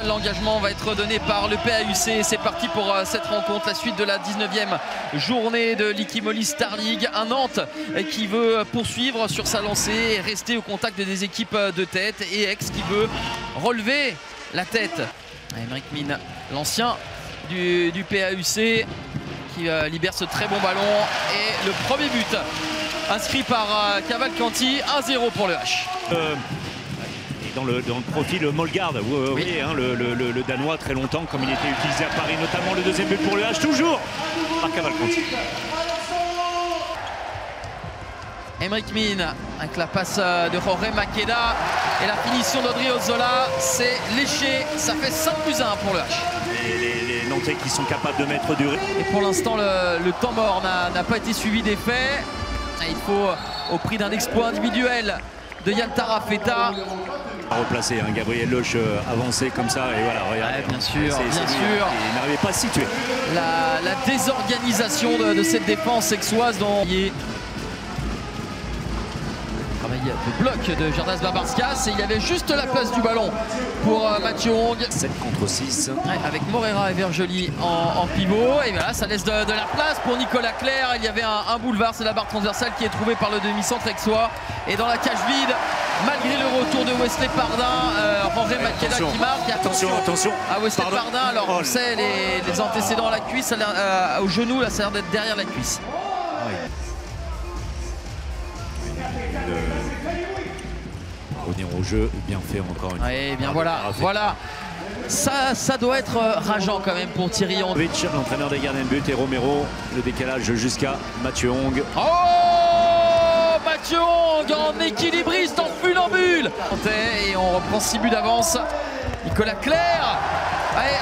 L'engagement va être donné par le PAUC. C'est parti pour cette rencontre, la suite de la 19e journée de l'Ikimoli Star League. Un Nantes qui veut poursuivre sur sa lancée et rester au contact des équipes de tête. Et Aix qui veut relever la tête. Aymeric Mine, l'ancien du PAUC, qui libère ce très bon ballon. Et le premier but inscrit par Cavalcanti, 1-0 pour le H. Dans le profil Molgaard, oui, hein, le Danois très longtemps, comme il était utilisé à Paris, notamment le deuxième but pour le H, toujours par Cavalcanti. Aymeric Mine avec la passe de Jorge Maqueda et la finition d'Audrey Ozzola, c'est léché, ça fait 5+1 pour le H. Les Nantais qui sont capables de mettre du rythme. Et pour l'instant, le temps mort n'a pas été suivi des faits. Et il faut, au prix d'un exploit individuel de Yann Tarafeta, à replacer, hein, Gabriel Loche avancé comme ça, et voilà, regardez. Ouais, bien sûr, bien sûr. Il n'arrivait pas à se situer. La désorganisation de cette défense aixoise dont il travaillait le bloc de Jardas Babarskas et il y avait juste la place du ballon pour Mathieu Hong. 7 contre 6. Ouais, avec Morera et Vergely en pivot. Et voilà, ça laisse de la place pour Nicolas Clerc. Il y avait un boulevard, c'est la barre transversale qui est trouvée par le demi-centre aixois. Et dans la cage vide, malgré le retour de Wesley Pardin, Jorge Maqueda qui marque. Attention. À Wesley Pardin, alors on sait les antécédents à la cuisse, au genou, là ça a l'air d'être derrière la cuisse. Revenir au jeu, bien fait encore une fois. Oui, bien voilà. Ça doit être rageant quand même pour Thierry Henry. L'entraîneur des gardiens de but, et Romero, le décalage jusqu'à Mathieu Hong. Oh, Mathieu Hong en équilibriste, en funambule. Et on reprend 6 buts d'avance. Nicolas Clerc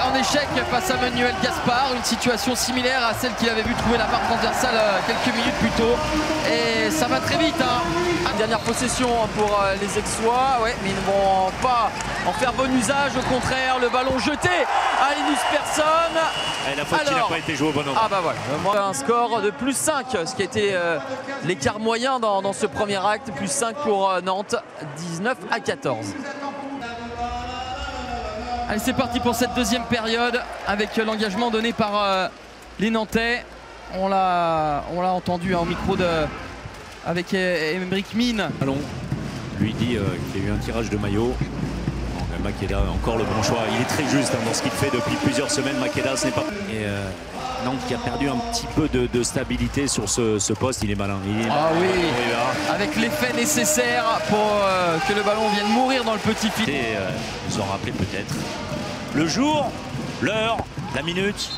en échec face à Manuel Gaspard, une situation similaire à celle qu'il avait vu trouver la barre transversale quelques minutes plus tôt. Et ça va très vite. Dernière possession pour les Aixois, mais ils ne vont pas en faire bon usage, au contraire, le ballon jeté à Linus Persson. Et la faute qui n'a pas été jouée au bon endroit. Ah bah voilà, un score de +5, ce qui a été l'écart moyen dans ce premier acte, +5 pour Nantes, 19-14. Allez, c'est parti pour cette deuxième période avec l'engagement donné par les Nantais. On l'a entendu au micro avec Aymeric Mine. Allons, lui dit qu'il y a eu un tirage de maillot. Maqueda, encore le bon choix. Il est très juste dans ce qu'il fait depuis plusieurs semaines. Maqueda, ce n'est pas. Et Nantes qui a perdu un petit peu de stabilité sur ce poste. Il est malin. Oui, avec l'effet nécessaire pour que le ballon vienne mourir dans le petit fil. Et vous en rappelez peut-être le jour, l'heure, la minute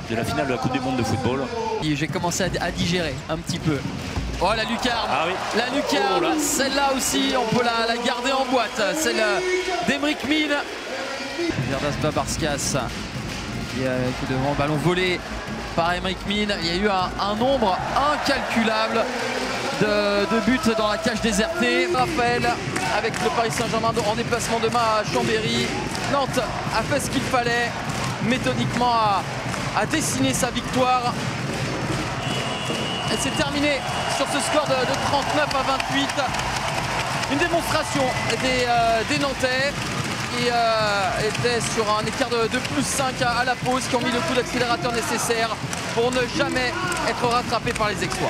de la finale de la Coupe du Monde de football. J'ai commencé à digérer un petit peu. Oh, la lucarne, la lucarne, celle-là aussi, on peut la garder en boîte, celle d'Aymeric Mine. Jardas Babarskas qui est devant, ballon volé par Aymeric Mine. Il y a eu un nombre incalculable de buts dans la cage désertée. Raphaël avec le Paris Saint-Germain en déplacement demain à Chambéry. Nantes a fait ce qu'il fallait, méthodiquement a dessiné sa victoire. Et c'est terminé sur ce score de 39-28. Une démonstration des Nantais qui étaient sur un écart de +5 à la pause, qui ont mis le coup d'accélérateur nécessaire pour ne jamais être rattrapés par les Aixois.